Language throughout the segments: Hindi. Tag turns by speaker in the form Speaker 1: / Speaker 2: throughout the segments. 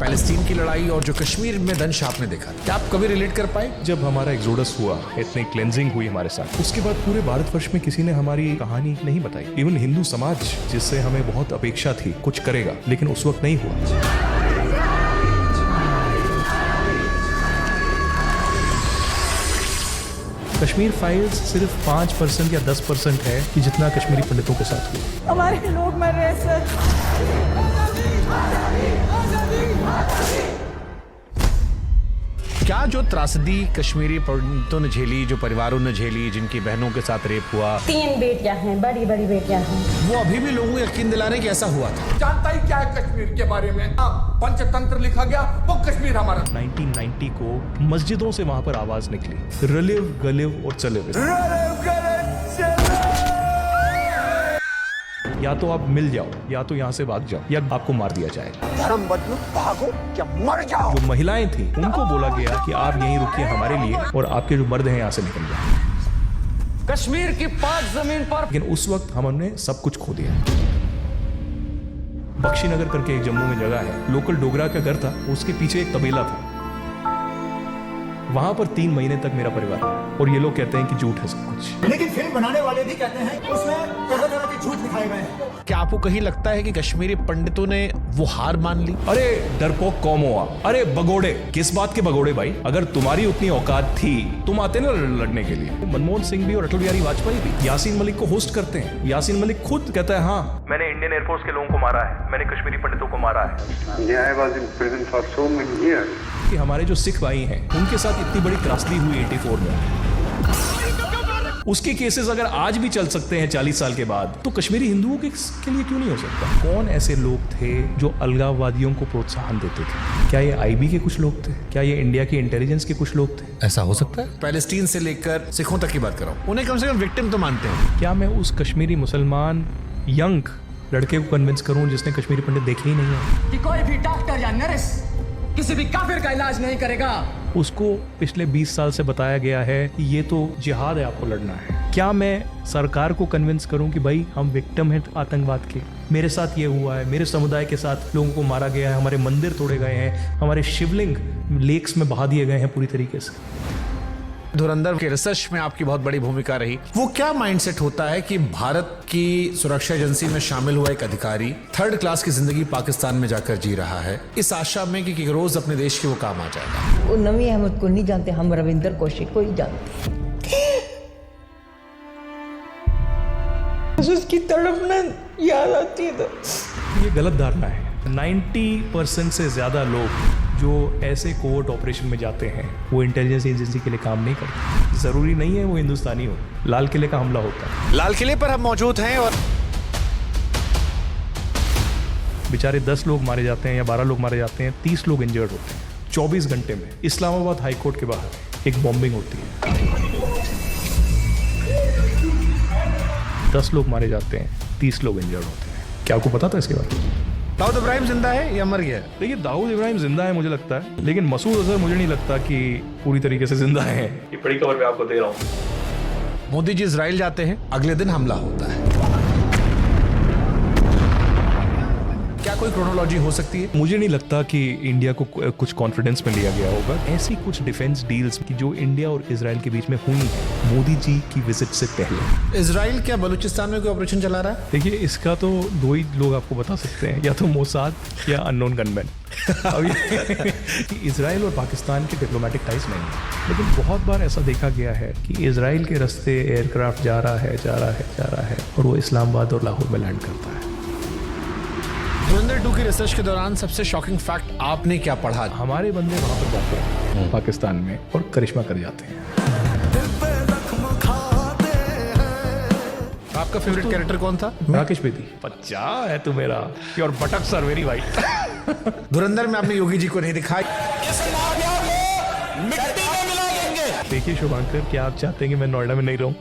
Speaker 1: पैलेस्टीन की लड़ाई और जो कश्मीर में दंश आपने देखा, क्या आप कभी रिलेट कर पाए?
Speaker 2: जब हमारा एक्सोडस हुआ, इतनी क्लेंजिंग हुई हमारे साथ, उसके बाद पूरे भारतवर्ष में किसी ने हमारी कहानी नहीं बताई। इवन हिंदू समाज, जिससे हमें बहुत अपेक्षा थी कुछ करेगा, लेकिन उस वक्त नहीं हुआ। कश्मीर फाइल्स सिर्फ 5% या 10% है कि जितना कश्मीरी पंडितों के साथ हुआ।
Speaker 3: हमारे लोग मर रहे हैं सर।
Speaker 1: क्या जो त्रासदी कश्मीरी पंडितों ने झेली, जो परिवारों ने झेली, जिनकी बहनों के साथ रेप हुआ,
Speaker 3: 3 बेटियां हैं, बड़ी बड़ी बेटियां हैं,
Speaker 1: वो अभी भी लोगों को यकीन दिलाने की ऐसा हुआ था?
Speaker 4: जानता ही क्या है कश्मीर के बारे में? पंचतंत्र लिखा गया, वो कश्मीर हमारा।
Speaker 2: 1990 को मस्जिदों से वहां पर आवाज निकली, रलिव गलिव और चलिव। या तो आप मिल जाओ, या तो यहाँ से भाग जाओ, या आपको मार दिया जाएगा।
Speaker 4: धर्म बदलो, भागो या मर जाओ।
Speaker 2: जो महिलाएं थी उनको बोला गया कि आप यहीं रुकिए हमारे लिए, और आपके जो मर्द हैं यहाँ से निकल जाए।
Speaker 4: कश्मीर की पाक जमीन पर।
Speaker 2: लेकिन उस वक्त हमने सब कुछ खो दिया। बख्शीनगर करके एक जम्मू में जगह है, लोकल डोगरा का घर था, उसके पीछे एक तबेला था। वहां पर 3 महीने तक मेरा परिवार था, और ये लोग कहते हैं कि झूठ है सब कुछ।
Speaker 5: लेकिन फिल्म बनाने वाले भी कहते हैं उसमें तरह तरह के झूठ दिखाए गए हैं।
Speaker 1: क्या आपको कहीं लगता है कि कश्मीरी पंडितों ने वो हार मान ली?
Speaker 2: अरे डरपोक कौम हुआ, अरे बगोड़े, किस बात के बगोड़े भाई? अगर तुम्हारी उतनी औकात थी, तुम आते ना लड़ने के लिए। मनमोहन सिंह भी और अटल बिहारी वाजपेयी भी यासीन मलिक को होस्ट करते हैं। यासीन मलिक खुद कहता है, हाँ मैंने इंडियन एयरफोर्स के लोगों को मारा है, मैंने कश्मीरी पंडितों को मारा है।
Speaker 6: I was in prison for so many years.
Speaker 2: कि हमारे जो सिख भाई हैं, उनके साथ इतनी बड़ी त्रासदी हुई 84 में, उसके केसेस अगर आज भी चल सकते हैं 40 साल के बाद, तो कश्मीरी हिंदुओं के लिए क्यों नहीं हो सकता? कौन ऐसे लोग थे जो अलगाववादियों को प्रोत्साहन देते थे? क्या ये आईबी के कुछ लोग थे? क्या ये इंडिया की इंटेलिजेंस के कुछ लोग थे?
Speaker 1: ऐसा हो सकता है? पैलेस्टीन से लेकर सिखों तक की बात कर रहा हूं, उन्हें कम से कम विक्टिम तो मानते हैं।
Speaker 2: क्या मैं उस कश्मीरी मुसलमान यंग लड़के को कन्विंस करूं जिसने कश्मीरी पंडित देखे ही नहीं है
Speaker 7: कि कोई भी डॉक्टर या नर्स किसी भी काफिर का इलाज नहीं करेगा?
Speaker 2: उसको पिछले 20 साल से बताया गया है कि ये तो जिहाद है, आपको लड़ना है। क्या मैं सरकार को कन्विंस करूं कि भाई हम विक्टिम हैं आतंकवाद के, मेरे साथ ये हुआ है, मेरे समुदाय के साथ लोगों को मारा गया है, हमारे मंदिर तोड़े गए हैं, हमारे शिवलिंग लेक्स में बहा दिए गए हैं पूरी तरीके से।
Speaker 1: धुरंधर के रिसर्च में आपकी बहुत बड़ी भूमिका रही। वो क्या माइंडसेट होता है कि भारत की सुरक्षा एजेंसी में शामिल हुआ एक अधिकारी 3rd क्लास की जिंदगी पाकिस्तान में जाकर जी रहा है, इस आशा में कि रोज अपने देश के वो काम आ जाएगा?
Speaker 8: वो नवी अहमद को नहीं जानते, हम रविंदर कौशिक को ही जानते। उसकी तड़पना याद आती है तो।
Speaker 2: ये गलत धारणा है। 90% से ज्यादा लोग जो ऐसे कोवर्ट ऑपरेशन में जाते हैं, वो इंटेलिजेंस एजेंसी के लिए काम नहीं करते। जरूरी नहीं है वो हिंदुस्तानी हो। लाल किले का हमला होता है,
Speaker 1: लाल किले पर हम मौजूद हैं और
Speaker 2: बेचारे 10 लोग मारे जाते हैं या 12 लोग मारे जाते हैं, 30 लोग इंजर्ड होते हैं 24 घंटे में। इस्लामाबाद हाईकोर्ट के बाहर एक बॉम्बिंग होती है, 10 लोग मारे जाते हैं, 30 लोग इंजर्ड होते हैं। क्या आपको पता था इसके बारे में?
Speaker 1: दाऊद इब्राहिम जिंदा है या मर गया है?
Speaker 2: देखिए, दाऊद इब्राहिम जिंदा है मुझे लगता है, लेकिन मसूद अजहर मुझे नहीं लगता कि पूरी तरीके से जिंदा है। ये बड़ी खबर मैं आपको दे रहा हूँ।
Speaker 1: मोदी जी इजराइल जाते हैं, अगले दिन हमला होता है। क्या कोई क्रोनोलॉजी हो सकती है?
Speaker 2: मुझे नहीं लगता कि इंडिया को कुछ कॉन्फिडेंस में लिया गया होगा। ऐसी कुछ डिफेंस डील्स की जो इंडिया और इजराइल के बीच में हुई है मोदी जी की विजिट से पहले।
Speaker 1: इजराइल क्या बलूचिस्तान में कोई ऑपरेशन चला रहा है?
Speaker 2: देखिए, इसका तो 2 ही लोग आपको बता सकते हैं, या तो मोसाद या अननोन गनमैन। अभी इजराइल और पाकिस्तान के डिप्लोमेटिक टाइज नहीं है, लेकिन बहुत बार ऐसा देखा गया है कि इजराइल के रास्ते एयरक्राफ्ट जा रहा है और वो इस्लामाबाद और लाहौर में लैंड करता है।
Speaker 1: धुरंधर 2 की रिसर्च के दौरान सबसे शॉकिंग फैक्ट आपने क्या पढ़ा?
Speaker 2: हमारे बंदे वहां पर जाते हैं पाकिस्तान में और करिश्मा कर जाते हैं।
Speaker 1: आपका फेवरेट कैरेक्टर कौन था?
Speaker 2: राकेश बेदी। बच्चा है तू मेरा, प्योर बटक सर वेरी वाइट।
Speaker 1: धुरंधर में आपने योगी जी को नहीं दिखाई।
Speaker 2: देखिए शुभांकर, क्या आप चाहते हैं कि मैं नोएडा में नहीं रहूं?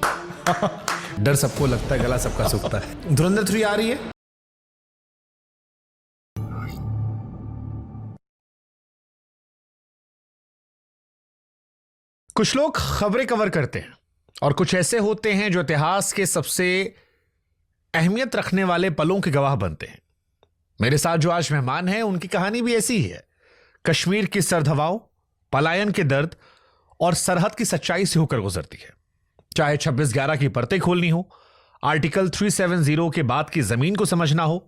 Speaker 1: डर सबको लगता है, गला सबका सूखता है। धुरंधर 3 आ रही है। कुछ लोग खबरें कवर करते हैं और कुछ ऐसे होते हैं जो इतिहास के सबसे अहमियत रखने वाले पलों के गवाह बनते हैं। मेरे साथ जो आज मेहमान हैं, उनकी कहानी भी ऐसी ही है। कश्मीर की सर्द हवाओं, पलायन के दर्द और सरहद की सच्चाई से होकर गुजरती है। चाहे 26/11 की परतें खोलनी हो, आर्टिकल 370 के बाद की जमीन को समझना हो,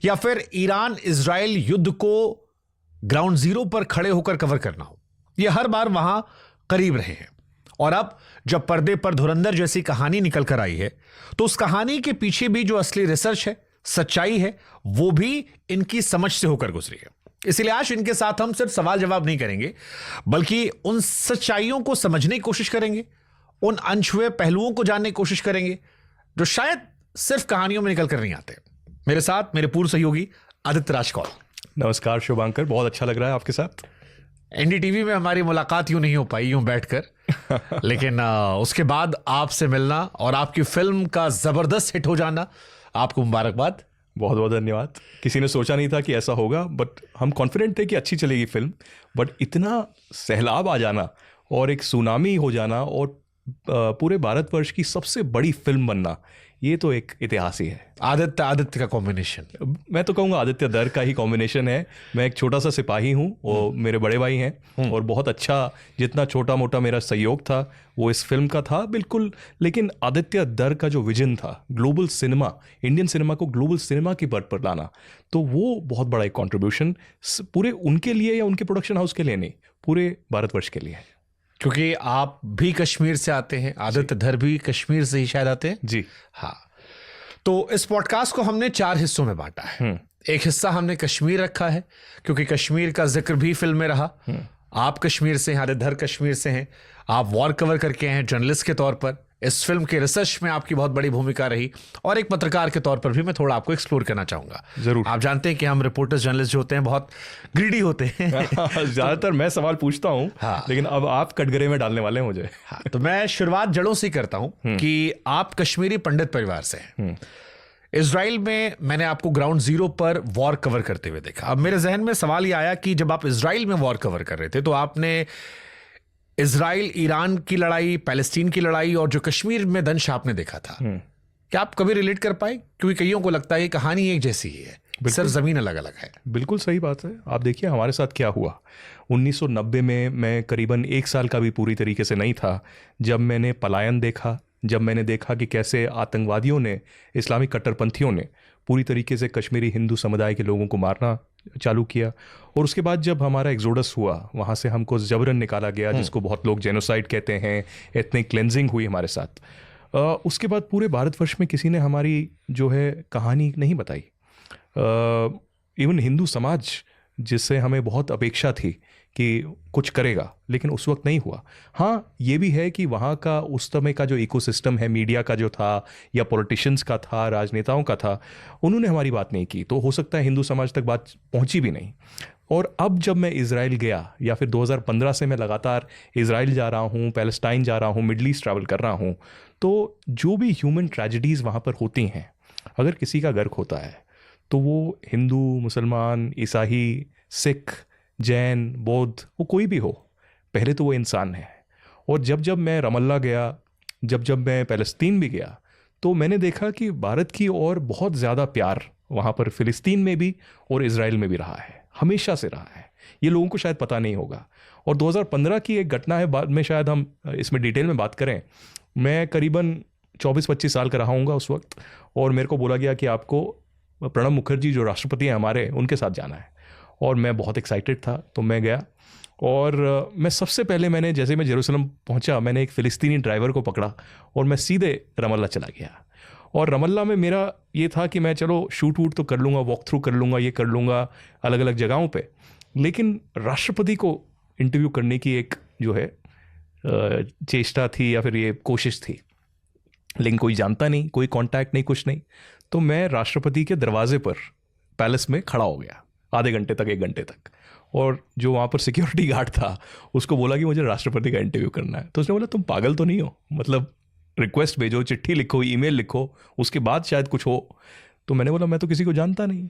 Speaker 1: या फिर ईरान इजराइल युद्ध को ग्राउंड जीरो पर खड़े होकर कवर करना हो, यह हर बार वहां करीब रहे हैं। और अब जब पर्दे पर धुरंधर जैसी कहानी निकल कर आई है, तो उस कहानी के पीछे भी जो असली रिसर्च है, सच्चाई है, वो भी इनकी समझ से होकर गुजरी है। इसलिए आज इनके साथ हम सिर्फ सवाल जवाब नहीं करेंगे, बल्कि उन सच्चाइयों को समझने की कोशिश करेंगे, उन अनछुए पहलुओं को जानने की कोशिश करेंगे जो शायद सिर्फ कहानियों में निकल कर नहीं आते। मेरे साथ मेरे पूर्व सहयोगी आदित्य राजकौल।
Speaker 2: नमस्कार शुभांकर, बहुत अच्छा लग रहा है आपके साथ।
Speaker 1: एनडीटीवी में हमारी मुलाकात यूं नहीं हो पाई, यूं बैठकर लेकिन उसके बाद आपसे मिलना और आपकी फिल्म का जबरदस्त हिट हो जाना, आपको मुबारकबाद।
Speaker 2: बहुत बहुत धन्यवाद। किसी ने सोचा नहीं था कि ऐसा होगा, बट हम कॉन्फिडेंट थे कि अच्छी चलेगी फिल्म। बट इतना सैलाब आ जाना और एक सुनामी हो जाना और पूरे भारतवर्ष की सबसे बड़ी फिल्म बनना, ये तो एक इतिहास ही है।
Speaker 1: आदित्य का कॉम्बिनेशन,
Speaker 2: मैं तो कहूँगा आदित्य दर का ही कॉम्बिनेशन है। मैं एक छोटा सा सिपाही हूँ और मेरे बड़े भाई हैं, और बहुत अच्छा जितना छोटा मोटा मेरा सहयोग था वो इस फिल्म का था बिल्कुल। लेकिन आदित्य दर का जो विजन था ग्लोबल सिनेमा, इंडियन सिनेमा को ग्लोबल सिनेमा की बर्थ पर लाना, तो वो बहुत बड़ा एक कॉन्ट्रीब्यूशन पूरे उनके लिए या उनके प्रोडक्शन हाउस के लिए नहीं, पूरे भारतवर्ष के लिए है।
Speaker 1: क्योंकि आप भी कश्मीर से आते हैं, आदित्य धर भी कश्मीर से ही शायद आते हैं
Speaker 2: जी।
Speaker 1: हाँ, तो इस पॉडकास्ट को हमने 4 हिस्सों में बांटा है। एक हिस्सा हमने कश्मीर रखा है, क्योंकि कश्मीर का जिक्र भी फिल्म में रहा। आप कश्मीर से हैं, आदित्य धर कश्मीर से हैं, आप वॉर कवर करके हैं जर्नलिस्ट के तौर पर। इस फिल्म के रिसर्च में आपकी बहुत बड़ी भूमिका रही, और एक पत्रकार के तौर पर भी मैं थोड़ा आपको एक्सप्लोर करना चाहूंगा।
Speaker 2: जरूर।
Speaker 1: आप जानते हैं कि हम रिपोर्टर्स जर्नलिस्ट जो होते हैं बहुत ग्रीडी होते हैं
Speaker 2: ज्यादातर मैं सवाल पूछता हूँ,
Speaker 1: हाँ।
Speaker 2: लेकिन अब आप कटघरे में डालने वाले हैं मुझे।
Speaker 1: हाँ, तो मैं शुरुआत जड़ों से करता हूं कि आप कश्मीरी पंडित परिवार से हैं। इजराइल में मैंने आपको ग्राउंड जीरो पर वॉर कवर करते हुए देखा। अब मेरे जहन में सवाल ये आया कि जब आप इजराइल में वॉर कवर कर रहे थे, तो आपने इजराइल ईरान की लड़ाई, पैलेस्टीन की लड़ाई और जो कश्मीर में दंश आपने देखा था, क्या आप कभी रिलेट कर पाए? क्योंकि कईयों को लगता है कि कहानी एक जैसी ही है, सिर्फ जमीन अलग अलग है।
Speaker 2: बिल्कुल सही बात है। आप देखिए हमारे साथ क्या हुआ। 1990 में मैं करीबन 1 साल का भी पूरी तरीके से नहीं था जब मैंने पलायन देखा, जब मैंने देखा कि कैसे आतंकवादियों ने, इस्लामिक कट्टरपंथियों ने पूरी तरीके से कश्मीरी हिंदू समुदाय के लोगों को मारना चालू किया। और उसके बाद जब हमारा एक्सोडस हुआ, वहाँ से हमको जबरन निकाला गया, जिसको बहुत लोग जेनोसाइड कहते हैं, एथनिक क्लेंजिंग हुई हमारे साथ। उसके बाद पूरे भारतवर्ष में किसी ने हमारी जो है कहानी नहीं बताई। इवन हिंदू समाज, जिससे हमें बहुत अपेक्षा थी कि कुछ करेगा, लेकिन उस वक्त नहीं हुआ। हाँ, ये भी है कि वहाँ का उस समय का जो इकोसिस्टम है, मीडिया का जो था या पॉलिटिशियंस का था, राजनेताओं का था, उन्होंने हमारी बात नहीं की, तो हो सकता है हिंदू समाज तक बात पहुँची भी नहीं। और अब जब मैं इजराइल गया, या फिर 2015 से मैं लगातार इजराइल जा रहा हूँ, पैलेस्टाइन जा रहा हूँ, मिडल ईस्ट ट्रैवल कर रहा हूँ, तो जो भी ह्यूमन ट्रेजेडीज़ वहाँ पर होती हैं, अगर किसी का गर्क होता है तो वो हिंदू, मुसलमान, ईसाई, सिख, जैन, बौद्ध, वो कोई भी हो, पहले तो वो इंसान है। और जब जब मैं रमल्ला गया, जब जब मैं पैलेस्तीन भी गया, तो मैंने देखा कि भारत की ओर बहुत ज़्यादा प्यार वहाँ पर फ़िलिस्तीन में भी और इजराइल में भी रहा है, हमेशा से रहा है। ये लोगों को शायद पता नहीं होगा। और 2015 की एक घटना है, बाद में शायद हम इसमें डिटेल में बात करें। मैं करीबन 24-25 साल का रहा हूँगा उस वक्त, और मेरे को बोला गया कि आपको प्रणब मुखर्जी जो राष्ट्रपति हैं हमारे, उनके साथ जाना है। और मैं बहुत एक्साइटेड था, तो मैं गया। और मैं सबसे पहले जैसे मैं जेरूसलम पहुंचा, मैंने एक फ़िलिस्तीनी ड्राइवर को पकड़ा और मैं सीधे रमल्ला चला गया। और रमल्ला में मेरा ये था कि मैं चलो शूट वूट तो कर लूँगा, वॉक थ्रू कर लूँगा, ये कर लूँगा अलग अलग जगहों पे, लेकिन राष्ट्रपति को इंटरव्यू करने की एक जो है चेष्टा थी या फिर ये कोशिश थी, लेकिन कोई जानता नहीं, कोई कांटेक्ट नहीं, कुछ नहीं। तो मैं राष्ट्रपति के दरवाजे पर पैलेस में खड़ा हो गया आधे घंटे तक, 1 घंटे तक। और जो वहाँ पर सिक्योरिटी गार्ड था, उसको बोला कि मुझे राष्ट्रपति का इंटरव्यू करना है। तो उसने बोला तुम पागल तो नहीं हो, मतलब रिक्वेस्ट भेजो, चिट्ठी लिखो, ईमेल लिखो, उसके बाद शायद कुछ हो। तो मैंने बोला मैं तो किसी को जानता नहीं।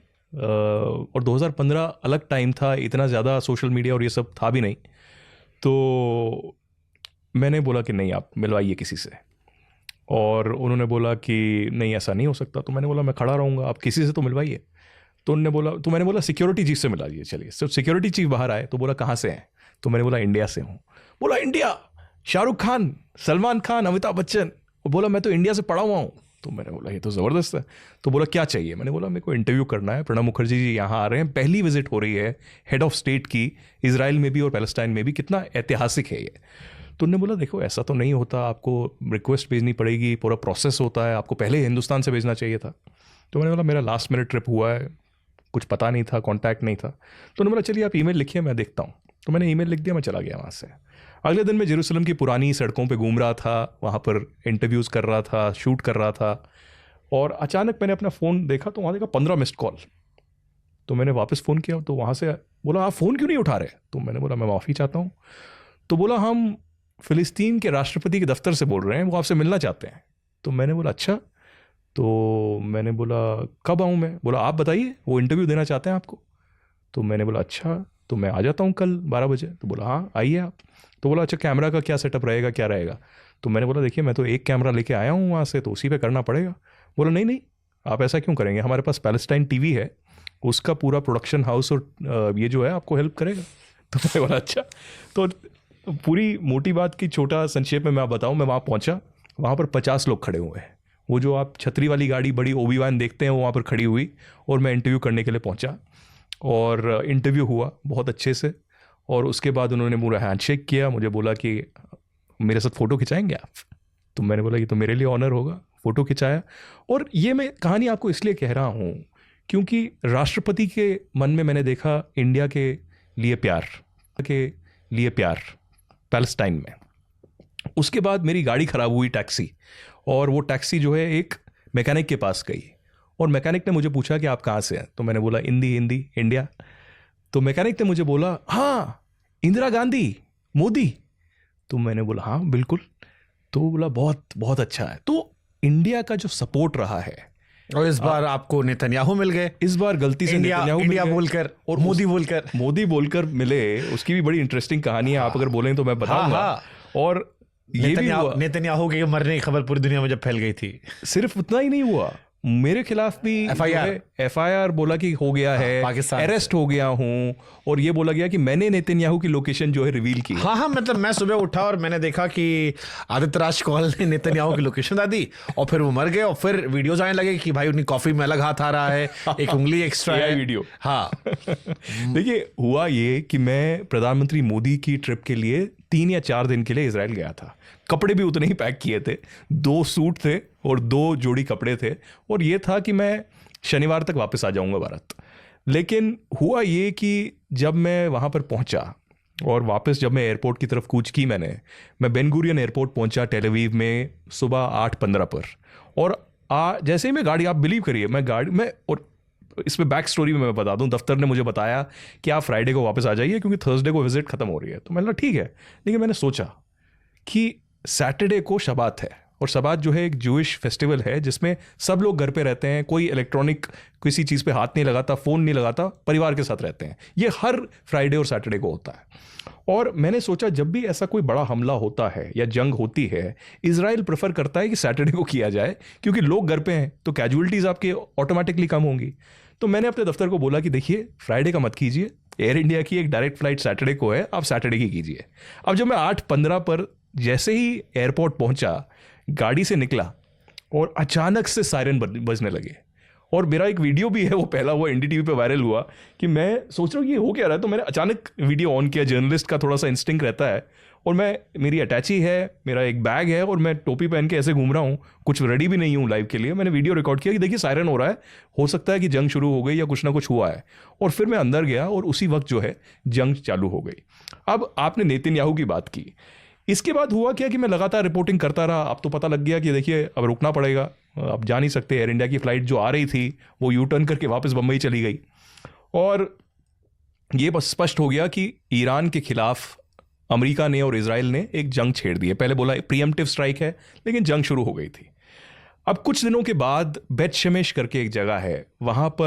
Speaker 2: और 2015 अलग टाइम था, इतना ज़्यादा सोशल मीडिया और ये सब था भी नहीं। तो मैंने बोला कि नहीं, आप मिलवाइए किसी से। और उन्होंने बोला कि नहीं, ऐसा नहीं हो सकता। तो मैंने बोला मैं खड़ा रहूँगा, आप किसी से तो मिलवाइए। तो उन्होंने बोला, तो मैंने बोला सिक्योरिटी चीफ से मिला दिए चलिए। तो सिक्योरिटी चीफ बाहर आए तो बोला कहाँ से हैं? तो मैंने बोला इंडिया से हूँ। बोला इंडिया, शाहरुख खान, सलमान खान, अमिताभ बच्चन। वो बोला मैं तो इंडिया से पढ़ा हुआ हूँ। तो मैंने बोला ये तो ज़बरदस्त है। तो बोला क्या चाहिए? मैंने बोला मेरे को इंटरव्यू करना है, प्रणब मुखर्जी जी यहाँ आ रहे हैं, पहली विजिट हो रही है हेड ऑफ स्टेट की इजराइल में भी और पैलेस्टाइन में भी, कितना ऐतिहासिक है ये। तो उन्होंने बोला देखो ऐसा तो नहीं होता, आपको रिक्वेस्ट भेजनी पड़ेगी, पूरा प्रोसेस होता है, आपको पहले हिंदुस्तान से भेजना चाहिए था। तो मैंने बोला मेरा लास्ट मिनट ट्रिप हुआ है, कुछ पता नहीं था, कॉन्टैक्ट नहीं था। तो उन्होंने बोला चलिए आप ईमेल लिखिए, मैं देखता हूँ। तो मैंने ईमेल लिख दिया, मैं चला गया वहाँ से। अगले दिन मैं जेरूसलम की पुरानी सड़कों पे घूम रहा था, वहाँ पर इंटरव्यूज़ कर रहा था, शूट कर रहा था, और अचानक मैंने अपना फ़ोन देखा तो वहाँ देखा 15 मिस्ड कॉल। तो मैंने वापस फ़ोन किया तो वहाँ से बोला आप फ़ोन क्यों नहीं उठा रहे? तो मैंने बोला मैं माफ़ी चाहता हूँ। तो बोला हम फ़िलिस्तीन के राष्ट्रपति के दफ्तर से बोल रहे हैं, वो आपसे मिलना चाहते हैं। तो मैंने बोला अच्छा। तो मैंने बोला कब आऊँ मैं? बोला आप बताइए, वो इंटरव्यू देना चाहते हैं आपको। तो मैंने बोला अच्छा, तो मैं आ जाता हूँ कल 12 बजे। तो बोला हाँ आइए आप। तो बोला अच्छा कैमरा का क्या सेटअप रहेगा, क्या रहेगा? तो मैंने बोला देखिए मैं तो एक कैमरा लेके आया हूँ वहाँ से, तो उसी पे करना पड़ेगा। बोला नहीं नहीं आप ऐसा क्यों करेंगे, हमारे पास पैलेस्टाइन टीवी है, उसका पूरा प्रोडक्शन हाउस और ये जो है आपको हेल्प करेगा। तो मैंने बोला अच्छा। तो पूरी मोटी बात की छोटा संक्षेप में मैं बताऊँ, मैं वहाँ पहुँचा, वहाँ पर 50 लोग खड़े हुए हैं। वो जो आप छतरी वाली गाड़ी बड़ी ओबी-वैन देखते हैं वो वहाँ पर खड़ी हुई, और मैं इंटरव्यू करने के लिए पहुँचा। और इंटरव्यू हुआ बहुत अच्छे से, और उसके बाद उन्होंने पूरा हैंडशेक किया, मुझे बोला कि मेरे साथ फ़ोटो खिंचाएंगे आप? तो मैंने बोला ये तो मेरे लिए ऑनर होगा। फ़ोटो खिंचाया। और ये मैं कहानी आपको इसलिए कह रहा हूँ क्योंकि राष्ट्रपति के मन में मैंने देखा इंडिया के लिए प्यार पैलेस्टाइन में। उसके बाद मेरी गाड़ी ख़राब हुई टैक्सी, और वो टैक्सी जो है एक मैकेनिक के पास गई, और मैकेनिक ने मुझे पूछा कि आप कहाँ से हैं? तो मैंने बोला हिंदी इंडिया। तो मैकेनिक ने मुझे बोला हाँ इंदिरा गांधी, मोदी। तो मैंने बोला हाँ बिल्कुल। तो बोला बहुत बहुत अच्छा है। तो इंडिया का जो सपोर्ट रहा है,
Speaker 1: और इस बार आपको नेतन्याहू मिल गए,
Speaker 2: इस बार गलती से नेतन्याहू
Speaker 1: इंडिया बोलकर और मोदी बोलकर
Speaker 2: मिले। उसकी भी बड़ी इंटरेस्टिंग कहानी है, आप अगर बोलें तो मैं बताऊंगा। और ये भी हुआ,
Speaker 1: नेतन्याहू के मरने की खबर पूरी दुनिया में जब फैल गई थी,
Speaker 2: सिर्फ उतना ही नहीं हुआ, मेरे खिलाफ भी एफआईआर बोला कि हो गया है,
Speaker 1: पाकिस्तान
Speaker 2: अरेस्ट हो गया हूं, और ये बोला गया कि मैंने नेतन्याहू की लोकेशन जो है रिवील की।
Speaker 1: हाँ मतलब मैं सुबह उठा और मैंने देखा कि आदित्य राज कौल ने नेतन्याहू की लोकेशन दा दी, और फिर वो मर गए, और फिर वीडियोज आने लगे कि भाई उनकी कॉफी में अलग हाथ आ रहा है, एक उंगली एक्स्ट्रा है
Speaker 2: वीडियो।
Speaker 1: हाँ
Speaker 2: देखिए हुआ ये कि मैं प्रधानमंत्री मोदी की ट्रिप के लिए 3 या 4 दिन के लिए इजराइल गया था। कपड़े भी उतने ही पैक किए थे, 2 सूट थे और 2 जोड़ी कपड़े थे, और ये था कि मैं शनिवार तक वापस आ जाऊंगा भारत। लेकिन हुआ ये कि जब मैं वहाँ पर पहुँचा और वापस जब मैं एयरपोर्ट की तरफ कूच की, मैं बेन गुरियन एयरपोर्ट पहुँचा टेल अवीव में सुबह 8:15 पर। और जैसे ही मैं गाड़ी, आप बिलीव करिए, और इसमें बैक स्टोरी में मैं बता दूं, दफ्तर ने मुझे बताया कि आप फ्राइडे को वापस आ जाइए क्योंकि थर्सडे को विजिट खत्म हो रही है। तो मैंने कहा ठीक है, लेकिन मैंने सोचा कि सैटरडे को शबात है, और शबात जो है एक जूइश फेस्टिवल है जिसमें सब लोग घर पे रहते हैं, कोई इलेक्ट्रॉनिक किसी चीज़ पे हाथ नहीं लगाता, फ़ोन नहीं लगाता, परिवार के साथ रहते हैं। ये हर फ्राइडे और सैटरडे को होता है। और मैंने सोचा जब भी ऐसा कोई बड़ा हमला होता है या जंग होती है, इजराइल प्रेफर करता है कि सैटरडे को किया जाए क्योंकि लोग घर पे हैं, तो कैजुअलिटीज़ आपके ऑटोमेटिकली कम होंगी। तो मैंने अपने दफ्तर को बोला कि देखिए फ्राइडे का मत कीजिए, एयर इंडिया की एक डायरेक्ट फ्लाइट सैटरडे को है, आप सैटरडे की कीजिए। अब जब मैं 8:15 पर जैसे ही एयरपोर्ट पहुंचा, गाड़ी से निकला और अचानक से सायरन बजने लगे, और मेरा एक वीडियो भी है, वो पहला वो एनडीटीवी पे वायरल हुआ कि मैं सोच रहा हूँ ये हो क्या रहा है। तो मैंने अचानक वीडियो ऑन किया, जर्नलिस्ट का थोड़ा सा इंस्टिंक्ट रहता है, और मेरी अटैची है, मेरा एक बैग है, और मैं टोपी पहन के ऐसे घूम रहा हूँ, कुछ रेडी भी नहीं हूँ लाइव के लिए। मैंने वीडियो रिकॉर्ड किया कि देखिए सायरन हो रहा है, हो सकता है कि जंग शुरू हो गई या कुछ ना कुछ हुआ है। और फिर मैं अंदर गया और उसी वक्त जो है जंग चालू हो गई। अब आपने नेतन्याहू की बात की, इसके बाद हुआ क्या कि मैं लगातार रिपोर्टिंग करता रहा। अब तो पता लग गया कि देखिए अब रुकना पड़ेगा, अब जा नहीं सकते। एयर इंडिया की फ़्लाइट जो आ रही थी वो यू टर्न करके वापस बम्बई चली गई, और ये बस स्पष्ट हो गया कि ईरान के खिलाफ अमेरिका ने और इजराइल ने एक जंग छेड़ दी है। पहले बोला प्रीएम्प्टिव स्ट्राइक है, लेकिन जंग शुरू हो गई थी। अब कुछ दिनों के बाद बेत शेमेश करके एक जगह है, वहाँ पर